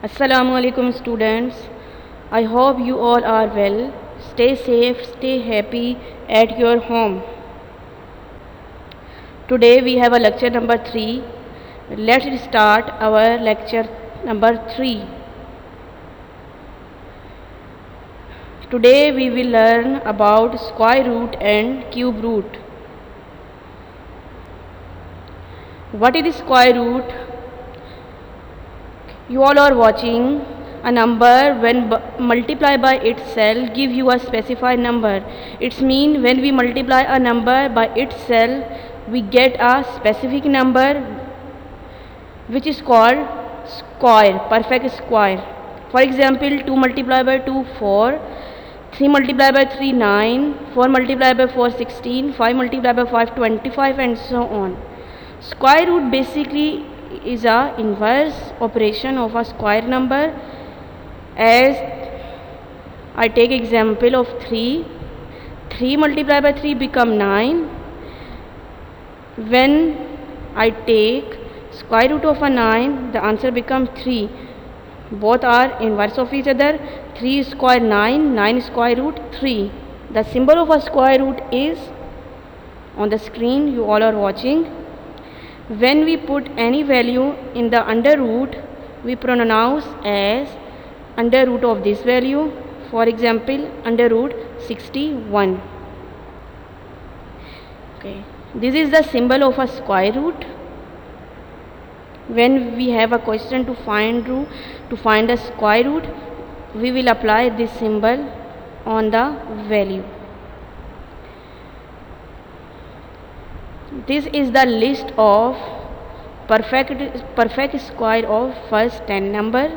Assalamu alaikum students. I hope you all are well. Stay safe, stay happy at your home. Today we have a lecture number 3. Let's start our lecture number 3. Today we will learn about square root and cube root. What is square root? You all are watching a number when multiplied by itself give you a specified number. It's mean when we multiply a number by itself we get a specific number which is called square, perfect square. For example, 2 multiplied by 2 4, 3 multiplied by 3 9, 4 multiplied by 4 16, 5 multiplied by 5 25 and so on. Square root basically is a inverse operation of a square number. As I take example of 3 multiplied by 3 become 9. When I take square root of a 9 the answer become 3. Both are inverse of each other. 3 square 9, 9 square root 3. The symbol of a square root is on the screen you all are watching. When we put any value in the under root we pronounce as under root of this value. For example, under root 61. Okay, this is the symbol of a square root. When we have a question to find a square root, we will apply this symbol on the value. This is the list of perfect square of first 10 number.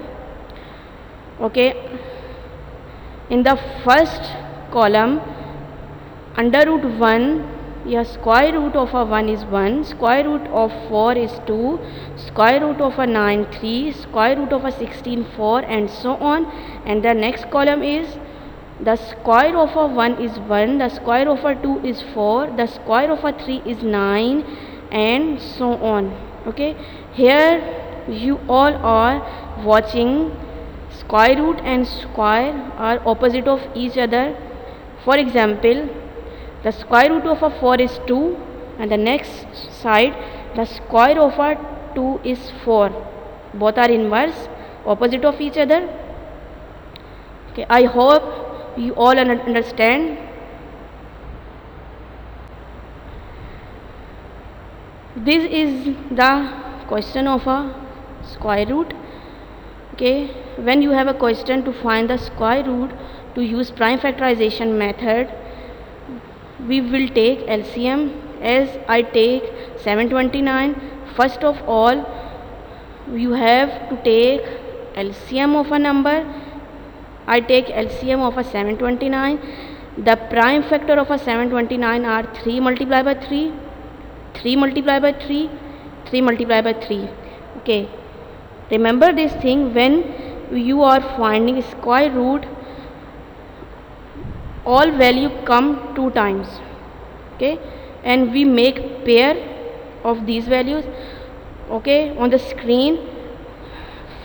Okay, in the first column under root 1, square root of a 1 is 1, square root of 4 is 2, square root of a 9 3, square root of a 16 4 and so on. And the next column is the square of a 1 is 1, the square of a 2 is 4, the square of a 3 is 9 and so on. Okay, here you all are watching square root and square are opposite of each other. For example, the square root of a 4 is 2 and the next side the square of a 2 is 4. Both are inverse, opposite of each other. Okay, I hope you all understand. This is the question of a square root. Okay, when you have a question to find the square root to use prime factorization method, we will take LCM. As I take 729, first of all you have to take LCM of a number. I take LCM of a 729. The prime factor of a 729 are 3 multiplied by 3, 3 multiplied by 3, 3 multiplied by 3. Okay, remember this thing, when you are finding square root all value come 2 times. Okay, and we make pair of these values. Okay, on the screen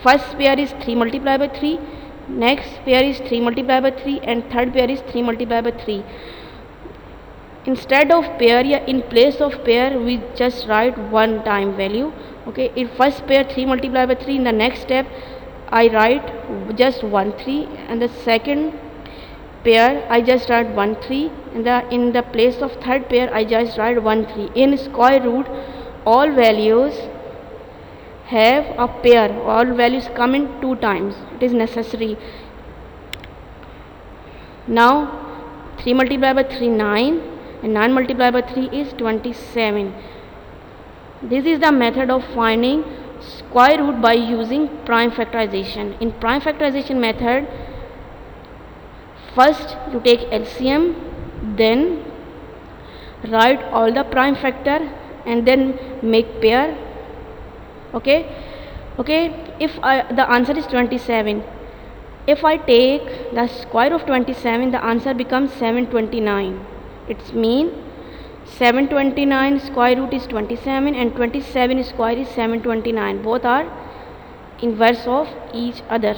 first pair is 3 multiplied by 3, next pair is 3 multiplied by 3 and third pair is 3 multiplied by 3. Instead of pair, in place of pair we just write one time value. Okay, in first pair 3 multiplied by 3, in the next step I write just 1 3, and the second pair I just write 1 3, and in the place of third pair I just write 1 3. In square root all values have a pair, all values come in 2 times, it is necessary. Now 3 multiplied by 3 9 and 9 multiplied by 3 is 27. This is the method of finding square root by using prime factorization. In prime factorization method, first you take LCM, then write all the prime factor and then make pair. Okay, if the answer is 27, if I take the square of 27 the answer becomes 729. It's mean 729 square root is 27 and 27 square is 729. Both are inverse of each other.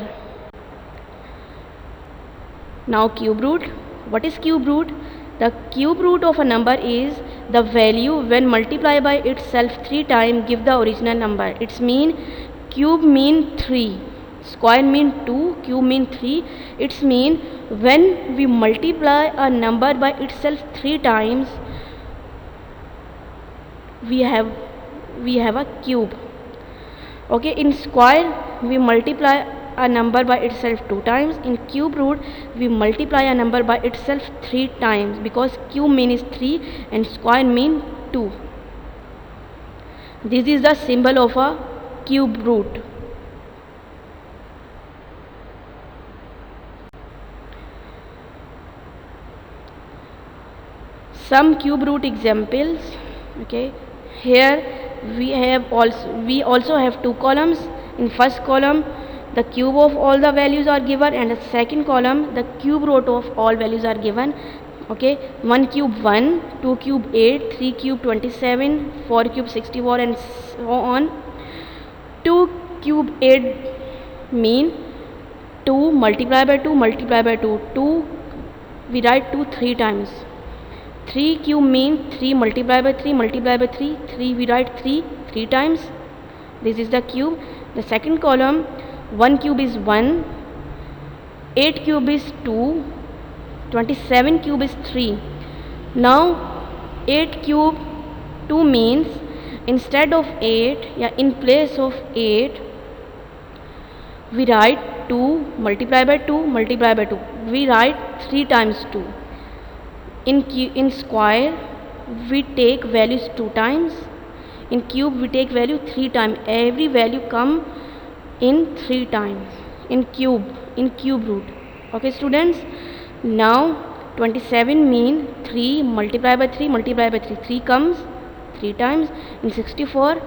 Now cube root. What is cube root? The cube root of a number is the value when multiplied by itself 3 times give the original number. It's mean cube mean 3, square mean 2, cube mean 3. It's mean when we multiply a number by itself 3 times, we have a cube. Okay, in square we multiply a number by itself 2 times. In cube root we multiply a number by itself 3 times, because cube mean is 3 and square mean 2. This is the symbol of a cube root. Some cube root examples. Okay, here we also have 2 columns. In first column the cube of all the values are given, and the second column the cube root of all values are given. Okay, 1 cube 1, 2 cube 8, 3 cube 27, 4 cube 64 and so on. 2 cube 8 mean 2 multiplied by 2 multiplied by 2. 2 we write 2 3 times. 3 cube mean 3 multiplied by 3 multiplied by 3. 3 we write 3 times. This is the cube. The second column, 1 cube is 1, 8 cube is 2, 27 cube is 3. Now 8 cube 2 means instead of 8, in place of 8 we write 2 multiplied by 2 multiplied by 2. We write 3 times 2. In square we take values 2 times. In cube we take value 3 times. Every value come in 3 times in cube root. Okay students, now 27 mean 3 multiplied by 3 multiplied by 3. 3 comes 3 times. In 64,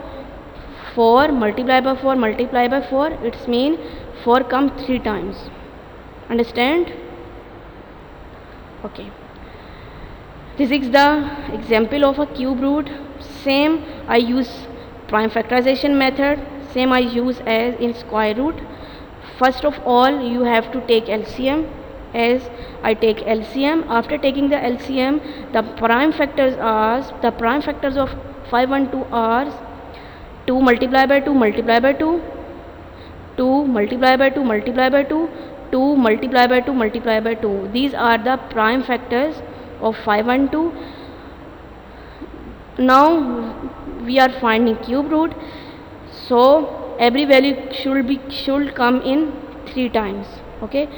4 multiplied by 4 multiplied by 4, it's mean 4 come 3 times. Understand? Okay, this is the example of a cube root. Same I use prime factorization method, same I use as in square root. First of all you have to take LCM, as I take LCM. After taking the LCM, the prime factors of 512 are 2 multiplied by 2 multiplied by 2, 2 multiplied by 2 multiplied by 2, 2 multiplied by 2 multiplied by 2. These are the prime factors of 512. Now we are finding cube root, so every value should come in 3 times. Okay,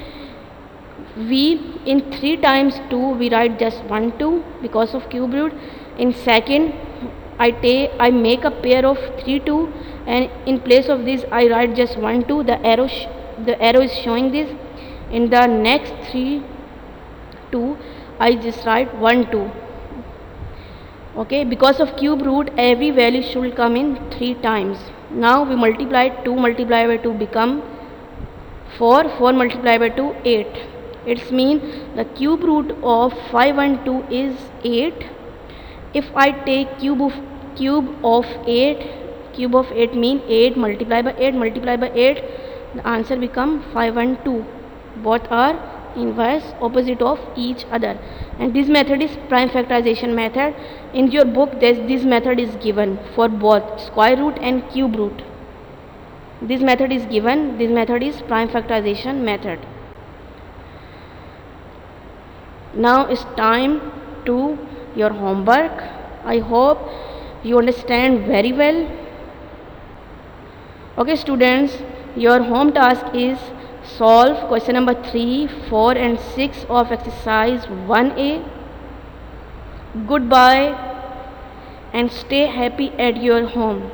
we in 3 times 2 we write just 1 2 because of cube root. In second I make a pair of 3 2, and in place of this I write just 1 2. The arrow is showing this. In the next 3 2 I just write 1 2. Okay, because of cube root every value should come in 3 times. Now we multiply 2 multiplied by 2 become 4, 4 multiplied by 2 8. It's mean the cube root of 512 is 8. If I take cube of 8 mean 8 multiplied by 8 multiplied by 8, the answer become 512. Both are inverse opposite of each other, and this method is prime factorization method. In your book this method is given for both square root and cube root. This method is given. This method is prime factorization method. Now it's time to your homework. I hope you understand very well. Okay students, your home task is solve question number 3, 4 and 6 of exercise 1A. Goodbye and stay happy at your home.